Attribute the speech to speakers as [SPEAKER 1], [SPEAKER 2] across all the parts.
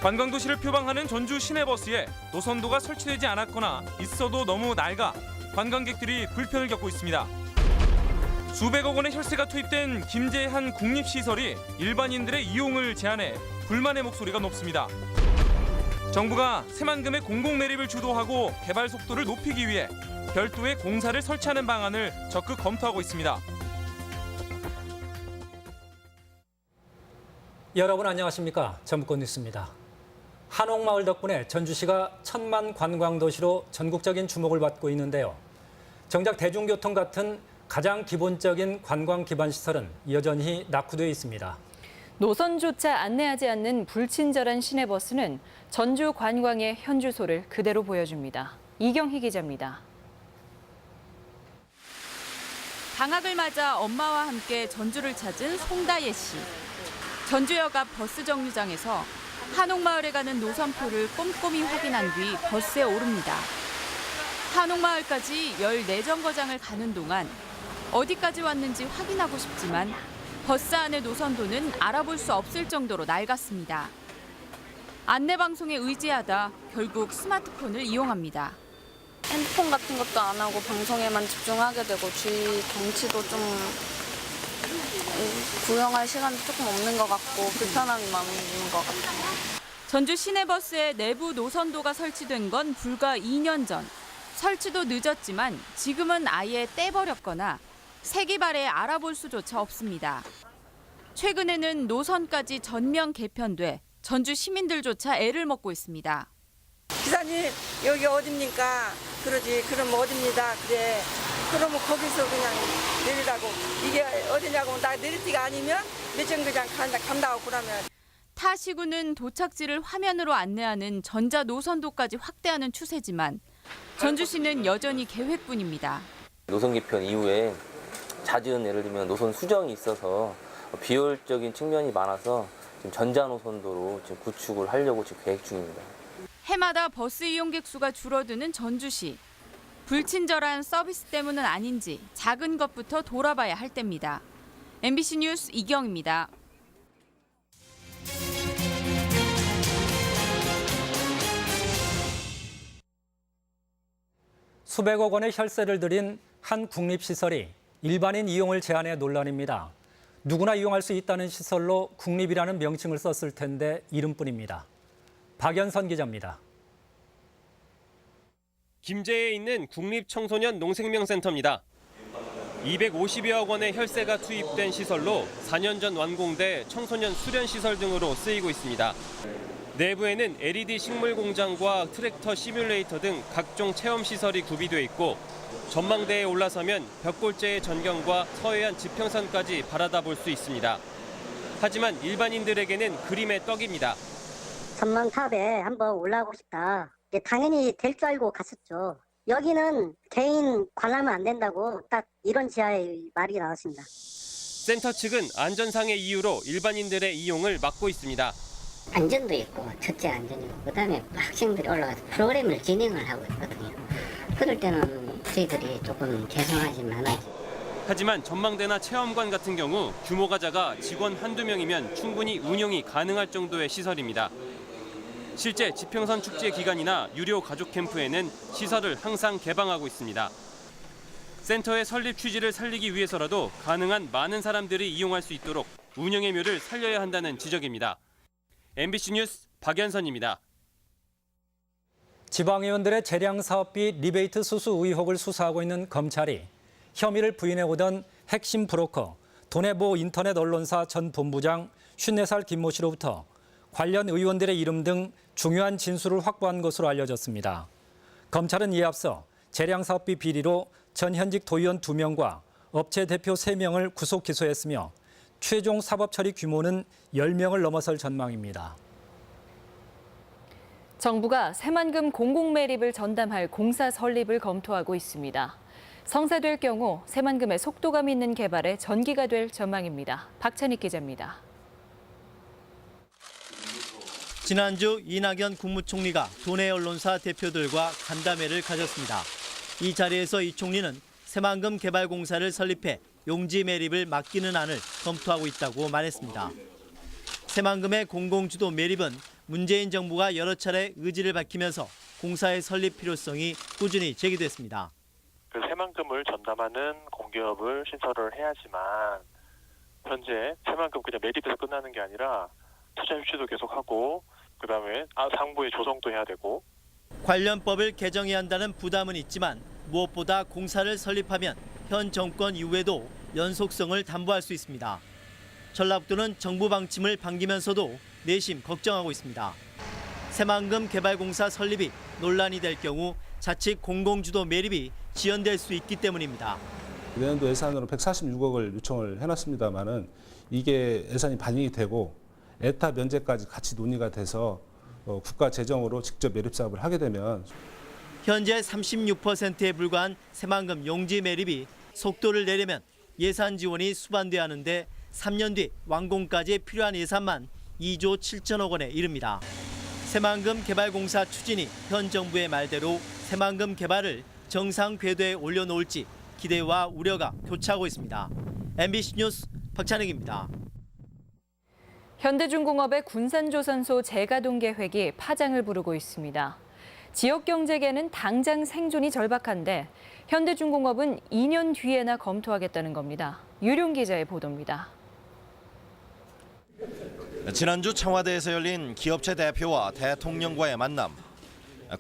[SPEAKER 1] 관광도시를 표방하는 전주 시내버스에 노선도가 설치되지 않았거나 있어도 너무 낡아 관광객들이 불편을 겪고 있습니다. 수백억 원의 혈세가 투입된 김제의 한 국립시설이 일반인들의 이용을 제한해 불만의 목소리가 높습니다. 정부가 새만금의 공공매립을 주도하고 개발 속도를 높이기 위해 별도의 공사를 설치하는 방안을 적극 검토하고 있습니다.
[SPEAKER 2] 여러분 안녕하십니까? 전북권 뉴스입니다. 한옥마을 덕분에 전주시가 천만 관광도시로 전국적인 주목을 받고 있는데요. 정작 대중교통 같은 가장 기본적인 관광 기반 시설은 여전히 낙후되어 있습니다.
[SPEAKER 3] 노선조차 안내하지 않는 불친절한 시내버스는 전주 관광의 현주소를 그대로 보여줍니다. 이경희 기자입니다.
[SPEAKER 4] 방학을 맞아 엄마와 함께 전주를 찾은 송다예 씨. 전주역 앞 버스 정류장에서 한옥마을에 가는 노선표를 꼼꼼히 확인한 뒤 버스에 오릅니다. 한옥마을까지 14정거장을 가는 동안 어디까지 왔는지 확인하고 싶지만 버스 안의 노선도는 알아볼 수 없을 정도로 낡았습니다. 안내방송에 의지하다 결국 스마트폰을 이용합니다.
[SPEAKER 5] 핸드폰 같은 것도 안 하고 방송에만 집중하게 되고 주위 경치도 좀 구경할 시간도 조금 없는 것 같고 불편함이 많은 것 같아요.
[SPEAKER 4] 전주 시내버스에 내부 노선도가 설치된 건 불과 2년 전. 설치도 늦었지만 지금은 아예 떼버렸거나 새 개발에 알아볼 수조차 없습니다. 최근에는 노선까지 전면 개편돼 전주 시민들조차 애를 먹고 있습니다.
[SPEAKER 6] 기사님 여기 어딥니까? 그러지 그럼 어딥니다. 그래 그러면 거기서 그냥 내리라고. 이게 어디냐고 나 내릴 때가 아니면 몇 정거장 간다고 그러면.
[SPEAKER 4] 타 시구는 도착지를 화면으로 안내하는 전자 노선도까지 확대하는 추세지만 전주시는 여전히 계획뿐입니다.
[SPEAKER 7] 노선 개편 이후에 잦은 예를 들면 노선 수정이 있어서 비효율적인 측면이 많아서 지금 전자 노선도로 지금 구축을 하려고 지금 계획 중입니다.
[SPEAKER 4] 해마다 버스 이용객 수가 줄어드는 전주시. 불친절한 서비스 때문은 아닌지 작은 것부터 돌아봐야 할 때입니다. MBC 뉴스 이경입니다.
[SPEAKER 2] 수백억 원의 혈세를 들인 한 국립시설이 일반인 이용을 제한해 논란입니다. 누구나 이용할 수 있다는 시설로 국립이라는 명칭을 썼을 텐데 이름뿐입니다. 박연선 기자입니다.
[SPEAKER 8] 김제에 있는 국립청소년 농생명센터입니다. 250여억 원의 혈세가 투입된 시설로 4년 전 완공돼 청소년 수련시설 등으로 쓰이고 있습니다. 내부에는 LED 식물 공장과 트랙터 시뮬레이터 등 각종 체험시설이 구비돼 있고 전망대에 올라서면 벽골제의 전경과 서해안 지평선까지 바라다 볼 수 있습니다. 하지만 일반인들에게는 그림의 떡입니다.
[SPEAKER 9] 전망탑에 한번 올라가고 싶다. 당연히 될 줄 알고 갔었죠. 여기는 개인 관람은 안 된다고 딱 이런 지하의 말이 나왔습니다.
[SPEAKER 8] 센터 측은 안전상의 이유로 일반인들의 이용을 막고 있습니다.
[SPEAKER 9] 안전도 있고 첫째 안전이고 그다음에 학생들이 올라가서 프로그램을 진행을 하고 있거든요. 그럴 때는 저희들이 조금 죄송하지만
[SPEAKER 8] 하지만 전망대나 체험관 같은 경우 규모가 작아 직원 한두 명이면 충분히 운영이 가능할 정도의 시설입니다. 실제 지평선 축제 기간이나 유료 가족 캠프에는 시설을 항상 개방하고 있습니다. 센터의 설립 취지를 살리기 위해서라도 가능한 많은 사람들이 이용할 수 있도록 운영의 묘를 살려야 한다는 지적입니다. MBC 뉴스 박연선입니다.
[SPEAKER 2] 지방의원들의 재량 사업비 리베이트 수수 의혹을 수사하고 있는 검찰이 혐의를 부인해오던 핵심 브로커 돈해보 인터넷 언론사 전 본부장 54살 김모 씨로부터 관련 의원들의 이름 등 중요한 진술을 확보한 것으로 알려졌습니다. 검찰은 이에 앞서 재량 사업비 비리로 전 현직 도의원 2명과 업체 대표 3명을 구속 기소했으며 최종 사법 처리 규모는 10명을 넘어설 전망입니다.
[SPEAKER 3] 정부가 새만금 공공매립을 전담할 공사 설립을 검토하고 있습니다. 성사될 경우 새만금의 속도감 있는 개발에 전기가 될 전망입니다. 박찬익 기자입니다.
[SPEAKER 10] 지난주 이낙연 국무총리가 도내 언론사 대표들과 간담회를 가졌습니다. 이 자리에서 이 총리는 새만금 개발공사를 설립해 용지 매립을 맡기는 안을 검토하고 있다고 말했습니다. 새만금의 공공주도 매립은 문재인 정부가 여러 차례 의지를 밝히면서 공사의 설립 필요성이 꾸준히 제기됐습니다.
[SPEAKER 11] 그 새만금을 전담하는 공기업을 신설을 해야지만 현재 새만금 그냥 매립해서 끝나는 게 아니라 투자 유치도 계속하고 그다음에 상부의 조성도 해야 되고
[SPEAKER 10] 관련 법을 개정해야 한다는 부담은 있지만 무엇보다 공사를 설립하면 현 정권 이후에도 연속성을 담보할 수 있습니다. 전라북도는 정부 방침을 반기면서도 내심 걱정하고 있습니다. 새만금 개발공사 설립이 논란이 될 경우 자칫 공공주도 매립이 지연될 수 있기 때문입니다.
[SPEAKER 12] 내년도 예산으로 146억을 요청을 해놨습니다만은 이게 예산이 반영이 되고 에타 면제까지 같이 논의가 돼서 국가 재정으로 직접 매립 사업을 하게 되면
[SPEAKER 10] 현재 36%에 불과한 새만금 용지 매립이 속도를 내려면 예산 지원이 수반돼야 하는데 3년 뒤 완공까지 필요한 예산만 2조 7천억 원에 이릅니다. 새만금 개발공사 추진이 현 정부의 말대로 새만금 개발을 정상 궤도에 올려놓을지 기대와 우려가 교차하고 있습니다. MBC 뉴스 박찬익입니다.
[SPEAKER 3] 현대중공업의 군산조선소 재가동 계획이 파장을 부르고 있습니다. 지역 경제계는 당장 생존이 절박한데 현대중공업은 2년 뒤에나 검토하겠다는 겁니다. 유룡 기자의 보도입니다.
[SPEAKER 13] 지난주 청와대에서 열린 기업체 대표와 대통령과의 만남.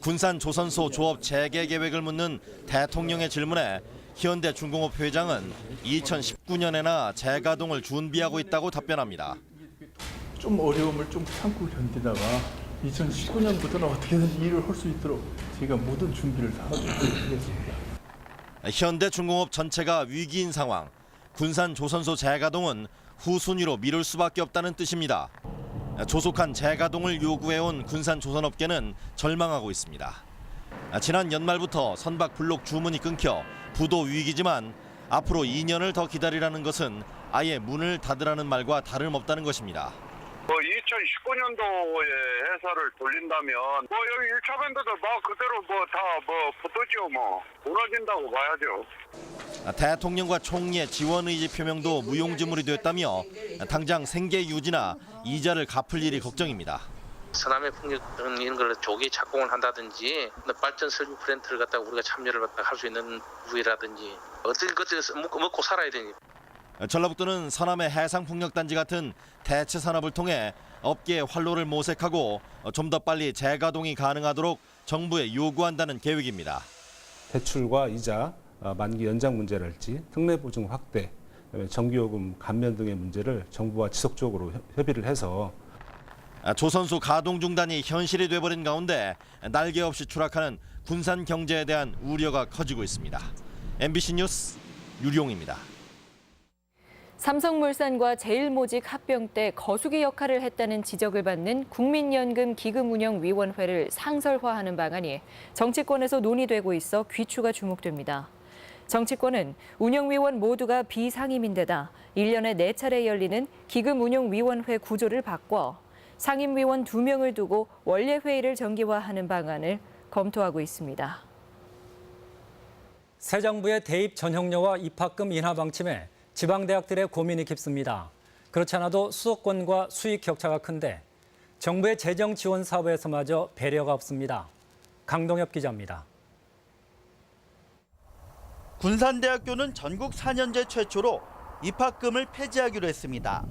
[SPEAKER 13] 군산조선소 조업 재개 계획을 묻는 대통령의 질문에 현대중공업 회장은 2019년에나 재가동을 준비하고 있다고 답변합니다.
[SPEAKER 14] 좀 어려움을 좀 참고 견디다가 2019년부터는 어떻게든 일을 할 수 있도록 제가 모든 준비를 다 하겠습니다.
[SPEAKER 13] 현대중공업 전체가 위기인 상황. 군산조선소 재가동은 후순위로 미룰 수밖에 없다는 뜻입니다. 조속한 재가동을 요구해온 군산조선업계는 절망하고 있습니다. 지난 연말부터 선박 블록 주문이 끊겨 부도 위기지만 앞으로 2년을 더 기다리라는 것은 아예 문을 닫으라는 말과 다름없다는 것입니다.
[SPEAKER 15] 2019년도에 회사를 돌린다면 여기 1차 밴드도 그대로 다 붙었죠. 무너진다고 봐야죠.
[SPEAKER 13] 대통령과 총리의 지원 의지 표명도 무용지물이 됐다며 당장 생계 유지나 이자를 갚을 일이 걱정입니다.
[SPEAKER 7] 서남의 풍력 이런 걸 조기 착공을 한다든지 발전 설비 프렌트를 갖다가 우리가 참여를 할 수 있는 부위라든지 어떻게 먹고 살아야 되니.
[SPEAKER 13] 전라북도는 서남의 해상풍력단지 같은 대체 산업을 통해 업계의 활로를 모색하고 좀 더 빨리 재가동이 가능하도록 정부에 요구한다는 계획입니다.
[SPEAKER 12] 대출과 이자, 만기 연장 문제랄지 특례 보증 확대, 전기요금 감면 등의 문제를 정부와 지속적으로 협의를 해서
[SPEAKER 13] 조선소 가동 중단이 현실이 돼버린 가운데 날개 없이 추락하는 군산 경제에 대한 우려가 커지고 있습니다. MBC 뉴스 유룡입니다.
[SPEAKER 3] 삼성물산과 제일모직 합병 때 거수기 역할을 했다는 지적을 받는 국민연금 기금운영위원회를 상설화하는 방안이 정치권에서 논의되고 있어 귀추가 주목됩니다. 정치권은 운영위원 모두가 비상임인데다 1년에 4차례 열리는 기금운용위원회 구조를 바꿔 상임위원 2명을 두고 원래회의를 정기화하는 방안을 검토하고 있습니다.
[SPEAKER 2] 새 정부의 대입 전형료와 입학금 인하 방침에 지방대학들의 고민이 깊습니다. 그렇지 않아도 수도권과 수익 격차가 큰데 정부의 재정 지원 사업에서마저 배려가 없습니다. 강동엽 기자입니다.
[SPEAKER 10] 군산대학교는 전국 4년제 최초로 입학금을 폐지하기로 했습니다.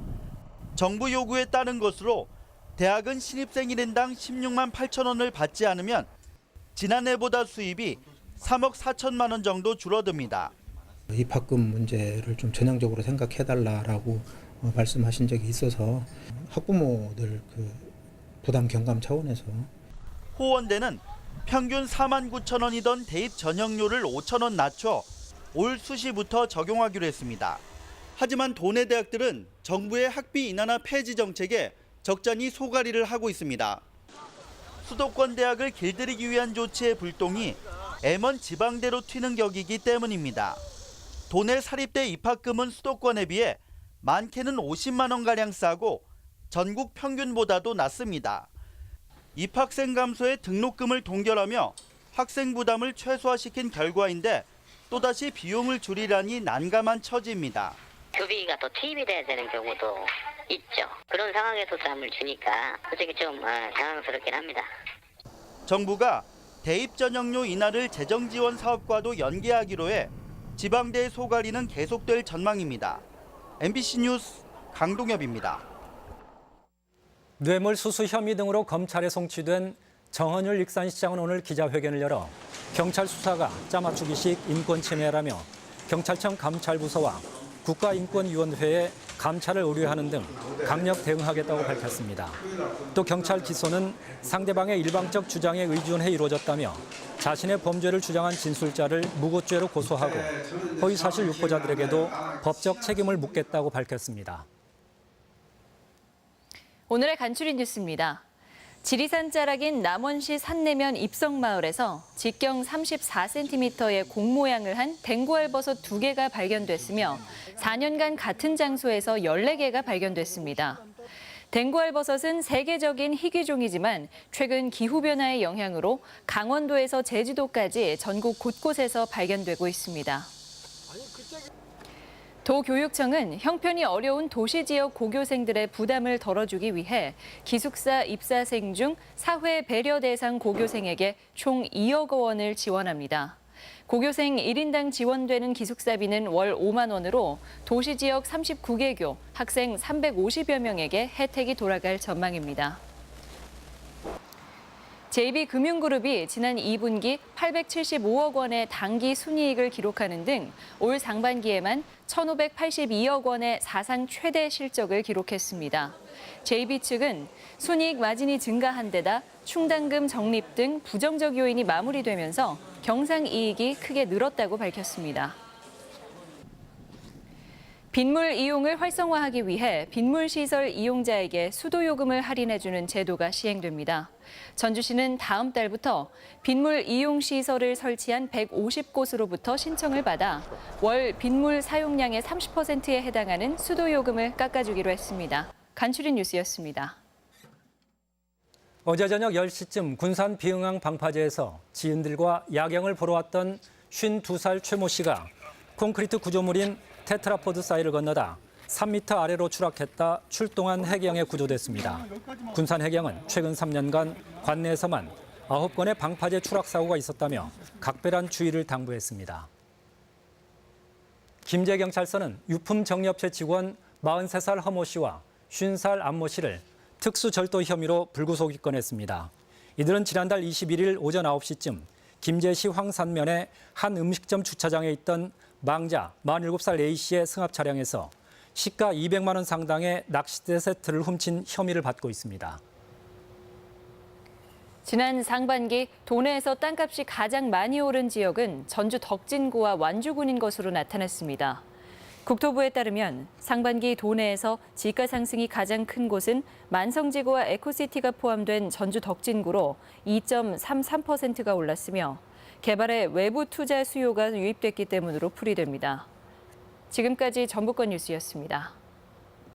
[SPEAKER 10] 정부 요구에 따른 것으로 대학은 신입생 1인당 16만 8천 원을 받지 않으면 지난해보다 수입이 3억 4천만 원 정도 줄어듭니다.
[SPEAKER 16] 입학금 문제를 좀 전향적으로 생각해달라고 말씀하신 적이 있어서 학부모들 부담 경감 차원에서
[SPEAKER 10] 호원대는 평균 4만 9천 원이던 대입 전형료를 5천 원 낮춰 올 수시부터 적용하기로 했습니다. 하지만 도내 대학들은 정부의 학비 인하나 폐지 정책에 적잖이 소가리를 하고 있습니다. 수도권 대학을 길들이기 위한 조치의 불똥이 M1 지방대로 튀는 격이기 때문입니다. 도내 사립대 입학금은 수도권에 비해 많게는 50만 원가량 싸고 전국 평균보다도 낮습니다. 입학생 감소에 등록금을 동결하며 학생 부담을 최소화시킨 결과인데 또다시 비용을 줄이라니 난감한 처지입니다.
[SPEAKER 9] 교비가 또 투입이 돼야 되는 경우도 있죠. 그런 상황에서 수함을 주니까 솔직히 좀 당황스럽긴 합니다.
[SPEAKER 10] 정부가 대입 전형료 인하를 재정 지원 사업과도 연계하기로 해 지방대 소갈이는 계속될 전망입니다. MBC 뉴스 강동엽입니다.
[SPEAKER 2] 뇌물 수수 혐의 등으로 검찰에 송치된 정헌율 익산시장은 오늘 기자회견을 열어 경찰 수사가 짜맞추기식 인권 침해라며 경찰청 감찰부서와 국가인권위원회에 감찰을 의뢰하는 등 강력 대응하겠다고 밝혔습니다. 또 경찰 기소는 상대방의 일방적 주장에 의존해 이루어졌다며 자신의 범죄를 주장한 진술자를 무고죄로 고소하고 허위사실 유포자들에게도 법적 책임을 묻겠다고 밝혔습니다.
[SPEAKER 3] 오늘의 간추린 뉴스입니다. 지리산 자락인 남원시 산내면 입성마을에서 직경 34cm의 공 모양을 한 댕구알버섯 2개가 발견됐으며 4년간 같은 장소에서 14개가 발견됐습니다. 댕구알버섯은 세계적인 희귀종이지만 최근 기후변화의 영향으로 강원도에서 제주도까지 전국 곳곳에서 발견되고 있습니다. 도교육청은 형편이 어려운 도시 지역 고교생들의 부담을 덜어주기 위해 기숙사 입사생 중 사회 배려 대상 고교생에게 총 2억 원을 지원합니다. 고교생 1인당 지원되는 기숙사비는 월 5만 원으로 도시 지역 39개교 학생 350여 명에게 혜택이 돌아갈 전망입니다. JB금융그룹이 지난 2분기 875억 원의 당기 순이익을 기록하는 등 올 상반기에만 1,582억 원의 사상 최대 실적을 기록했습니다. JB 측은 순이익 마진이 증가한 데다 충당금 적립 등 부정적 요인이 마무리되면서 경상이익이 크게 늘었다고 밝혔습니다. 빗물 이용을 활성화하기 위해 빗물시설 이용자에게 수도요금을 할인해주는 제도가 시행됩니다. 전주시는 다음 달부터 빗물 이용시설을 설치한 150곳으로부터 신청을 받아 월 빗물 사용량의 30%에 해당하는 수도요금을 깎아주기로 했습니다. 간추린 뉴스였습니다.
[SPEAKER 2] 어제 저녁 10시쯤 군산 비흥항 방파제에서 지인들과 야경을 보러 왔던 52살 최모 씨가 콘크리트 구조물인 테트라포드 사이를 건너다 3m 아래로 추락했다 출동한 해경에 구조됐습니다. 군산 해경은 최근 3년간 관내에서만 9건의 방파제 추락 사고가 있었다며 각별한 주의를 당부했습니다. 김제경찰서는 유품 정리업체 직원 43살 허모 씨와 50살 안모 씨를 특수절도 혐의로 불구속 입건했습니다. 이들은 지난달 21일 오전 9시쯤 김제시 황산면의 한 음식점 주차장에 있던 망자 47살 A씨의 승합 차량에서 시가 200만 원 상당의 낚싯대 세트를 훔친 혐의를 받고 있습니다.
[SPEAKER 3] 지난 상반기 도내에서 땅값이 가장 많이 오른 지역은 전주 덕진구와 완주군인 것으로 나타났습니다. 국토부에 따르면 상반기 도내에서 지가 상승이 가장 큰 곳은 만성지구와 에코시티가 포함된 전주 덕진구로 2.33%가 올랐으며 개발에 외부 투자 수요가 유입됐기 때문으로 풀이됩니다. 지금까지 전북권 뉴스였습니다.